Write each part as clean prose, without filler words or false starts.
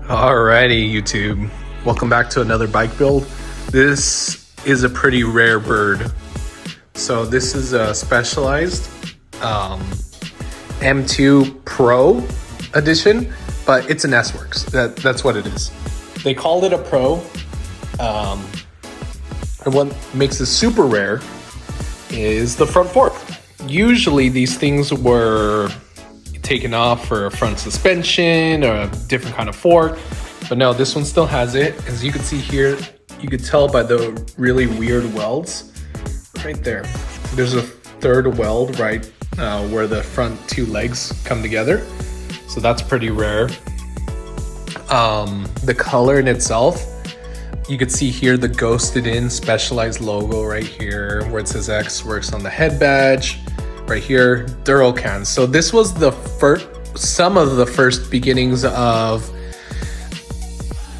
Alrighty, YouTube. Welcome back to another bike build. This is a pretty rare bird. So this is a Specialized M2 Pro edition, but it's an S-Works. That's what it is. They called it a Pro. And what makes it super rare is the front fork. Usually these things were taken off for a front suspension or a different kind of fork, but no, this one still has it. As you can see here, you could tell by the really weird welds right there. There's a third weld right where the front two legs come together, so that's pretty rare. The color in itself, you could see here the ghosted in Specialized logo right here where it says S-Works on the head badge. Right here, Durocans. So this was some of the first beginnings of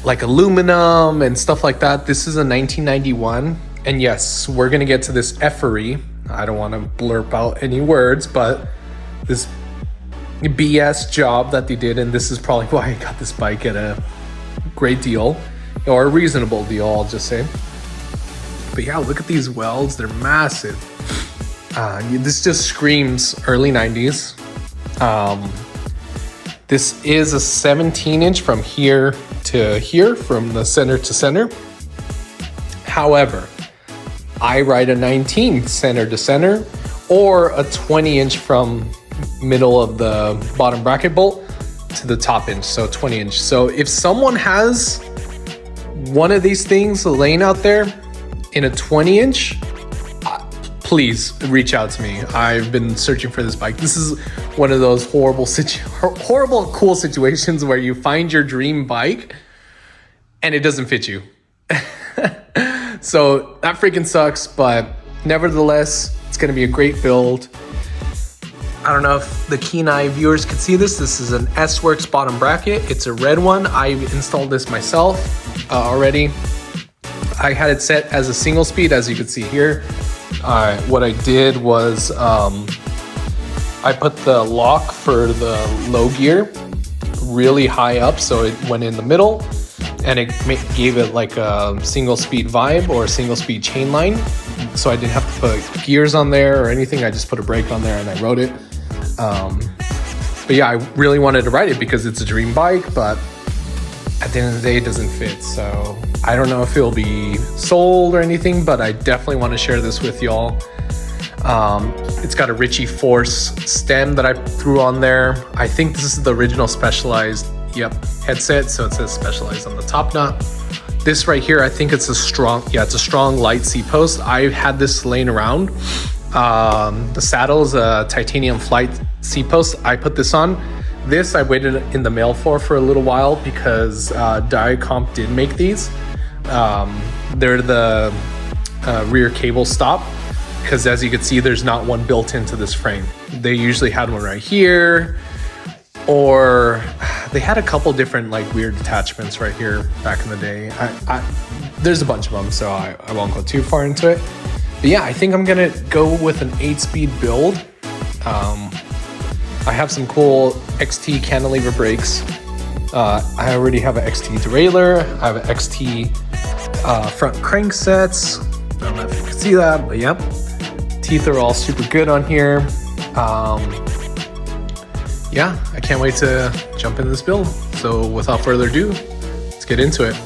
like aluminum and stuff like that. This is a 1991, and yes, we're gonna get to this effery. I don't want to blurp out any words, but this BS job that they did, and this is probably why I got this bike at a great deal, or a reasonable deal, I'll just say. But yeah, look at these welds, they're massive. This just screams early 90s. This is a 17-inch from here to here, from the center to center. However, I ride a 19 center to center, or a 20-inch from middle of the bottom bracket bolt to the top inch, so 20-inch. So if someone has one of these things laying out there in a 20-inch, please reach out to me. I've been searching for this bike. This is one of those horrible cool situations where you find your dream bike and it doesn't fit you. So that freaking sucks, but nevertheless, it's gonna be a great build. I don't know if the keen eye viewers could see this. This is an S-Works bottom bracket. It's a red one. I installed this myself already. I had it set as a single speed, as you can see here. What I did was I put the lock for the low gear really high up, so it went in the middle, and it gave it like a single speed vibe or a single speed chain line. So I didn't have to put gears on there or anything. I just put a brake on there and I rode it. But yeah, I really wanted to ride it because it's a dream bike, but at the end of the day, it doesn't fit. So I don't know if it'll be sold or anything, but I definitely want to share this with y'all. It's got a Ritchie Force stem that I threw on there. I think this is the original Specialized, headset. So it says Specialized on the top knot. This right here, I think it's a strong light seat post. I had this laying around. The saddle is a titanium flight seat post. I put this on. This I waited in the mail for a little while because Diacomp did make these. They're the rear cable stop, because as you can see, there's not one built into this frame. They usually had one right here, or they had a couple different like weird attachments right here back in the day. There's a bunch of them, so I won't go too far into it. But yeah, I think I'm gonna go with an 8-speed build. I have some cool XT cantilever brakes. I already have an XT derailleur. I have an XT front crank sets. I don't know if you can see that, but yep. Teeth are all super good on here. Yeah, I can't wait to jump into this build. So without further ado, let's get into it.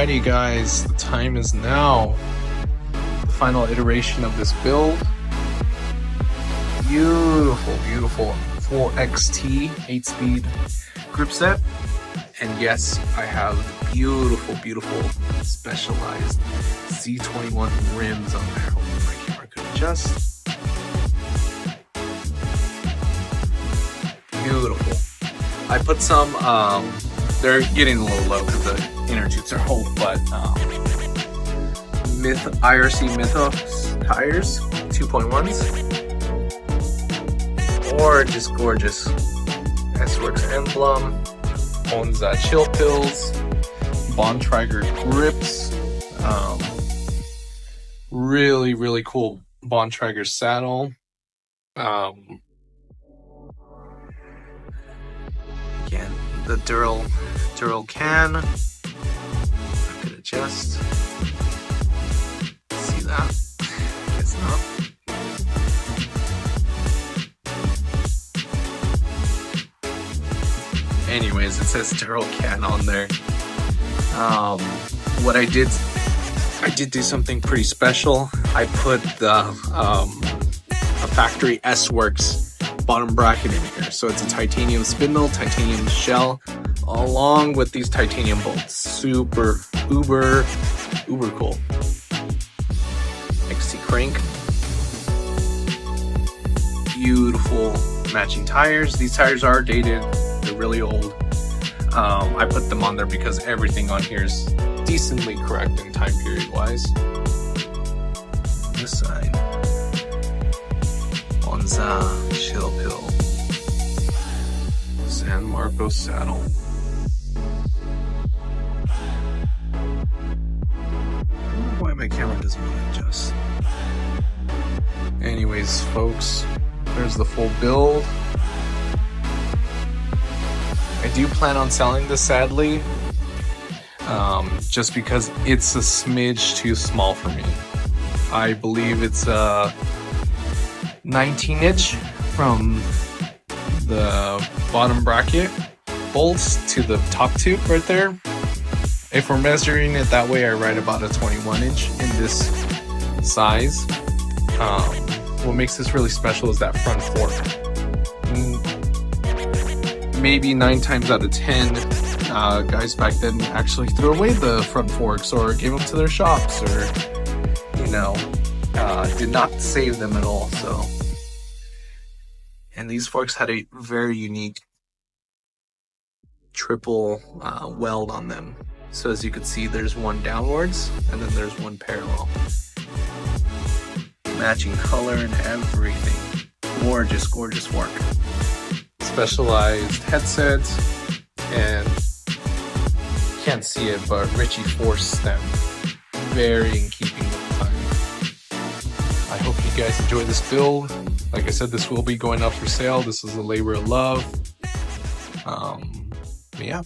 Alrighty guys, the time is now. The final iteration of this build. Beautiful, beautiful full XT 8-speed grip set. And yes, I have beautiful, beautiful specialized Z21 rims on there. Hopefully my camera could adjust. Beautiful. I put some, they're getting a little low because the inner tubes are old, but IRC Mythos tires, 2.1s. Or just gorgeous S-Works emblem. Onza chill pills, Bontrager grips, really, really cool Bontrager saddle. Again, the Dural can. I could adjust. See that? Guess not. Anyways, it says Dural can on there. What I did do something pretty special. I put the a factory S-Works bottom bracket in here. So it's a titanium spindle, titanium shell, along with these titanium bolts. Super, uber cool. XT crank. Beautiful matching tires. These tires are dated. They're really old. I put them on there because everything on here is decently correct in time period wise. This side, Onza chill pill, San Marcos saddle. I don't know why my camera doesn't want to adjust. Anyways, folks, there's the full build. I do plan on selling this, sadly, just because it's a smidge too small for me. I believe it's a 19-inch from the bottom bracket bolts to the top tube right there. If we're measuring it that way, I write about a 21-inch in this size. What makes this really special is that front fork. Maybe 9 times out of 10, guys back then actually threw away the front forks or gave them to their shops, or did not save them at all. So, and these forks had a very unique triple weld on them. So as you can see, there's one downwards and then there's one parallel. Matching color and everything. Gorgeous, gorgeous work. Specialized headsets, and can't see it, but Ritchie Force stem, very in keeping with the time. I hope you guys enjoy this build. Like I said, this will be going up for sale. This is a labor of love. Yeah.